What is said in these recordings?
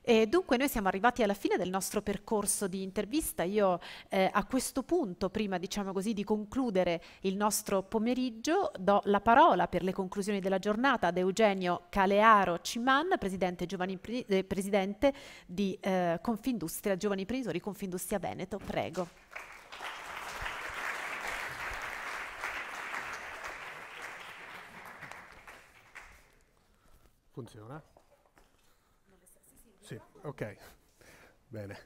E dunque noi siamo arrivati alla fine del nostro percorso di intervista. Io a questo punto, prima diciamo così di concludere il nostro pomeriggio, do la parola per le conclusioni della giornata ad Eugenio Calearo Ciman, presidente di Confindustria, Giovani Imprenditori Confindustria Veneto. Prego. Funziona? Sì, ok, bene.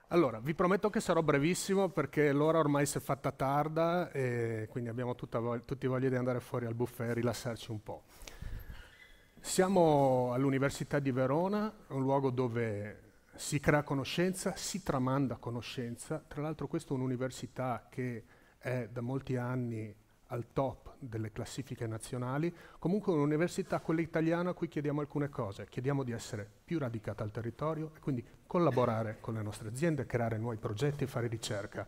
Allora, vi prometto che sarò brevissimo perché l'ora ormai si è fatta tarda e quindi abbiamo tutti voglia di andare fuori al buffet e rilassarci un po'. Siamo all'Università di Verona, un luogo dove si crea conoscenza, si tramanda conoscenza. Tra l'altro questa è un'università che è da molti anni al top delle classifiche nazionali, comunque un'università, quella italiana, a cui chiediamo alcune cose. Chiediamo di essere più radicata al territorio e quindi collaborare con le nostre aziende, creare nuovi progetti e fare ricerca.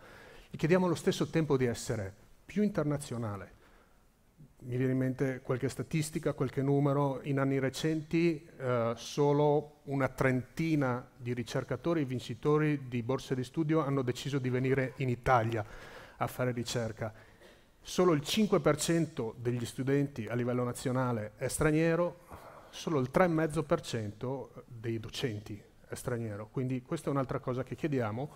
E chiediamo allo stesso tempo di essere più internazionale. Mi viene in mente qualche statistica, qualche numero. In anni recenti solo una trentina di ricercatori vincitori di borse di studio hanno deciso di venire in Italia a fare ricerca. Solo il 5% degli studenti a livello nazionale è straniero, solo il 3,5% dei docenti è straniero. Quindi questa è un'altra cosa che chiediamo,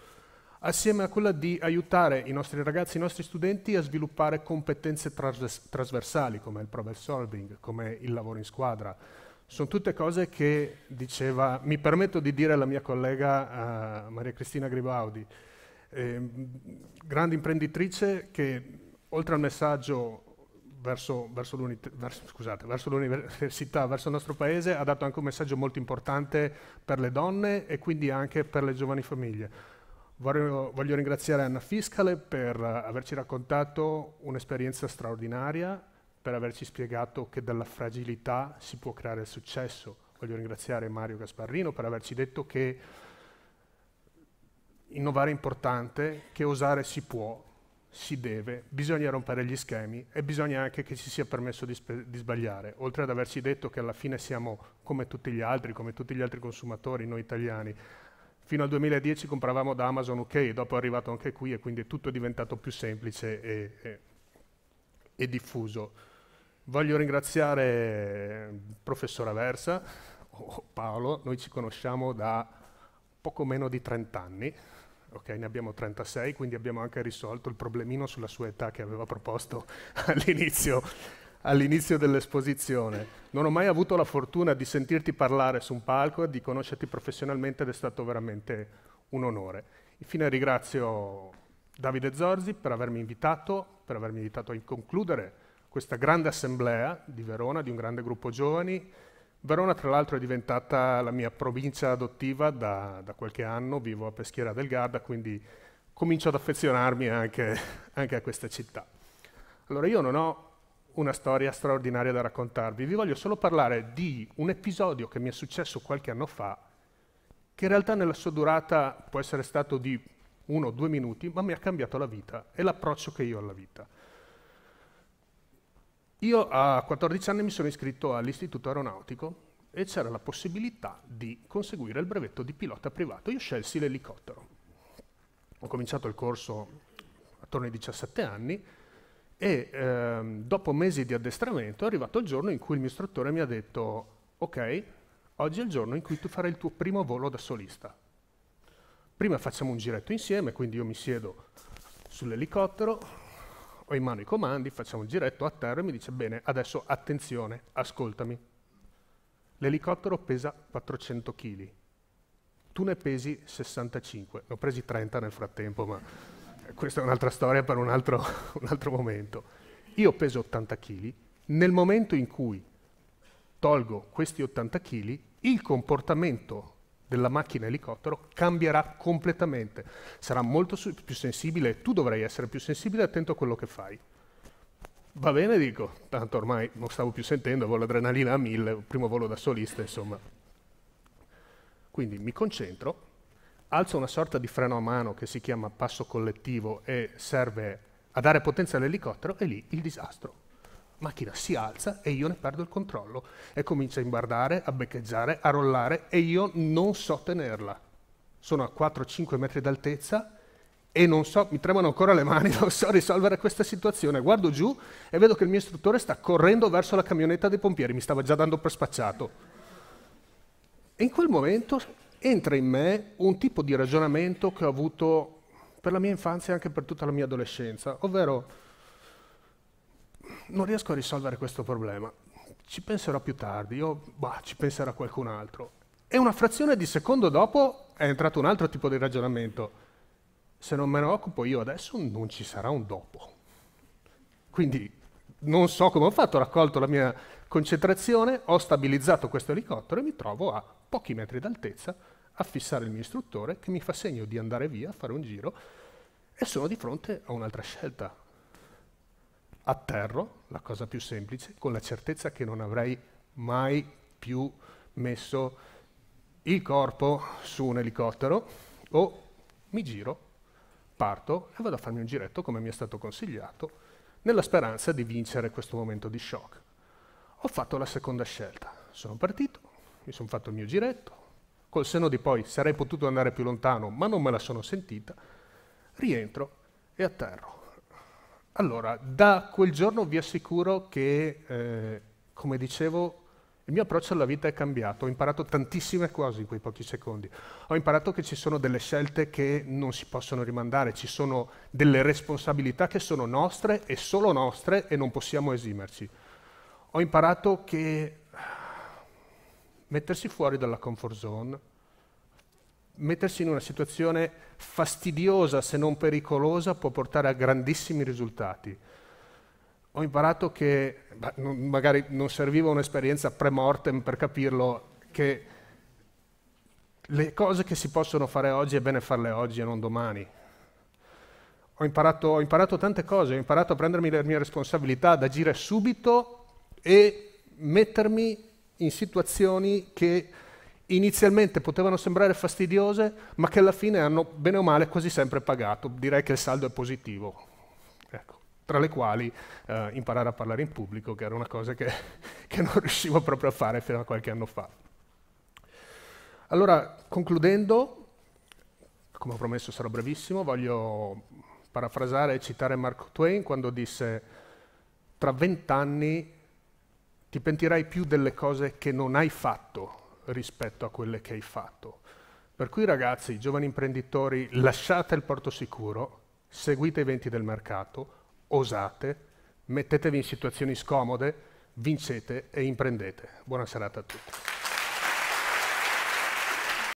assieme a quella di aiutare i nostri ragazzi, i nostri studenti a sviluppare competenze trasversali, come il problem solving, come il lavoro in squadra. Sono tutte cose che diceva, mi permetto di dire la mia collega Maria Cristina Gribaudi, grande imprenditrice che oltre al messaggio verso l'università, verso il nostro paese, ha dato anche un messaggio molto importante per le donne e quindi anche per le giovani famiglie. Voglio ringraziare Anna Fiscale per averci raccontato un'esperienza straordinaria, per averci spiegato che dalla fragilità si può creare il successo. Voglio ringraziare Mario Gasparrino per averci detto che innovare è importante, che osare si può, si deve, bisogna rompere gli schemi e bisogna anche che ci sia permesso di sbagliare. Oltre ad averci detto che alla fine siamo come tutti gli altri consumatori, noi italiani. Fino al 2010 compravamo da Amazon UK, dopo è arrivato anche qui e quindi tutto è diventato più semplice e diffuso. Voglio ringraziare il professor Aversa, Paolo, noi ci conosciamo da poco meno di 30 anni. Ok, ne abbiamo 36, quindi abbiamo anche risolto il problemino sulla sua età che aveva proposto all'inizio dell'esposizione. Non ho mai avuto la fortuna di sentirti parlare su un palco e di conoscerti professionalmente ed è stato veramente un onore. Infine ringrazio Davide Zorzi per avermi invitato a concludere questa grande assemblea di Verona, di un grande gruppo giovani. Verona tra l'altro è diventata la mia provincia adottiva da qualche anno, vivo a Peschiera del Garda, quindi comincio ad affezionarmi anche a questa città. Allora io non ho una storia straordinaria da raccontarvi, vi voglio solo parlare di un episodio che mi è successo qualche anno fa, che in realtà nella sua durata può essere stato di 1 o 2 minuti, ma mi ha cambiato la vita e l'approccio che io ho alla vita. Io a 14 anni mi sono iscritto all'Istituto Aeronautico e c'era la possibilità di conseguire il brevetto di pilota privato. Io scelsi l'elicottero. Ho cominciato il corso attorno ai 17 anni e dopo mesi di addestramento è arrivato il giorno in cui il mio istruttore mi ha detto ok, oggi è il giorno in cui tu farai il tuo primo volo da solista. Prima facciamo un giretto insieme, quindi io mi siedo sull'elicottero, ho in mano i comandi, facciamo il giretto a terra e mi dice bene, adesso attenzione, ascoltami. L'elicottero pesa 400 kg, tu ne pesi 65, ne ho presi 30 nel frattempo, ma questa è un'altra storia per un altro momento. Io peso 80 kg, nel momento in cui tolgo questi 80 kg, il comportamento della macchina elicottero cambierà completamente, sarà molto più sensibile e tu dovrai essere più sensibile e attento a quello che fai. Va bene, dico, tanto ormai non stavo più sentendo, avevo l'adrenalina a 1000, primo volo da solista, insomma. Quindi mi concentro, alzo una sorta di freno a mano che si chiama passo collettivo e serve a dare potenza all'elicottero e lì il disastro. macchina si alza e io ne perdo il controllo e comincia a imbardare, a beccheggiare, a rollare e io non so tenerla. Sono a 4-5 metri d'altezza e non so, mi tremano ancora le mani, non so risolvere questa situazione. Guardo giù e vedo che il mio istruttore sta correndo verso la camionetta dei pompieri, mi stava già dando per spacciato. E in quel momento entra in me un tipo di ragionamento che ho avuto per la mia infanzia e anche per tutta la mia adolescenza, ovvero non riesco a risolvere questo problema, ci penserò più tardi, ci penserà qualcun altro. E una frazione di secondo dopo è entrato un altro tipo di ragionamento. Se non me ne occupo io adesso non ci sarà un dopo. Quindi non so come ho fatto, ho raccolto la mia concentrazione, ho stabilizzato questo elicottero e mi trovo a pochi metri d'altezza a fissare il mio istruttore che mi fa segno di andare via, a fare un giro e sono di fronte a un'altra scelta. Atterro, la cosa più semplice, con la certezza che non avrei mai più messo il corpo su un elicottero o mi giro, parto e vado a farmi un giretto come mi è stato consigliato nella speranza di vincere questo momento di shock. Ho fatto la seconda scelta, sono partito, mi sono fatto il mio giretto, col senno di poi sarei potuto andare più lontano ma non me la sono sentita, rientro e atterro. Allora, da quel giorno vi assicuro che, come dicevo, il mio approccio alla vita è cambiato, ho imparato tantissime cose in quei pochi secondi. Ho imparato che ci sono delle scelte che non si possono rimandare, ci sono delle responsabilità che sono nostre e solo nostre e non possiamo esimerci. Ho imparato che mettersi fuori dalla comfort zone, mettersi in una situazione fastidiosa se non pericolosa può portare a grandissimi risultati. Ho imparato che, magari non serviva un'esperienza pre-mortem per capirlo, che le cose che si possono fare oggi è bene farle oggi e non domani. Ho imparato tante cose, ho imparato a prendermi le mie responsabilità, ad agire subito e mettermi in situazioni che inizialmente potevano sembrare fastidiose, ma che alla fine hanno bene o male quasi sempre pagato. Direi che il saldo è positivo. Ecco. Tra le quali imparare a parlare in pubblico, che era una cosa che non riuscivo proprio a fare fino a qualche anno fa. Allora, concludendo, come ho promesso sarò brevissimo, voglio parafrasare e citare Mark Twain quando disse: tra 20 anni ti pentirai più delle cose che non hai fatto rispetto a quelle che hai fatto. Per cui ragazzi, giovani imprenditori, lasciate il porto sicuro, seguite i venti del mercato, osate, mettetevi in situazioni scomode, vincete e imprendete. Buona serata a tutti.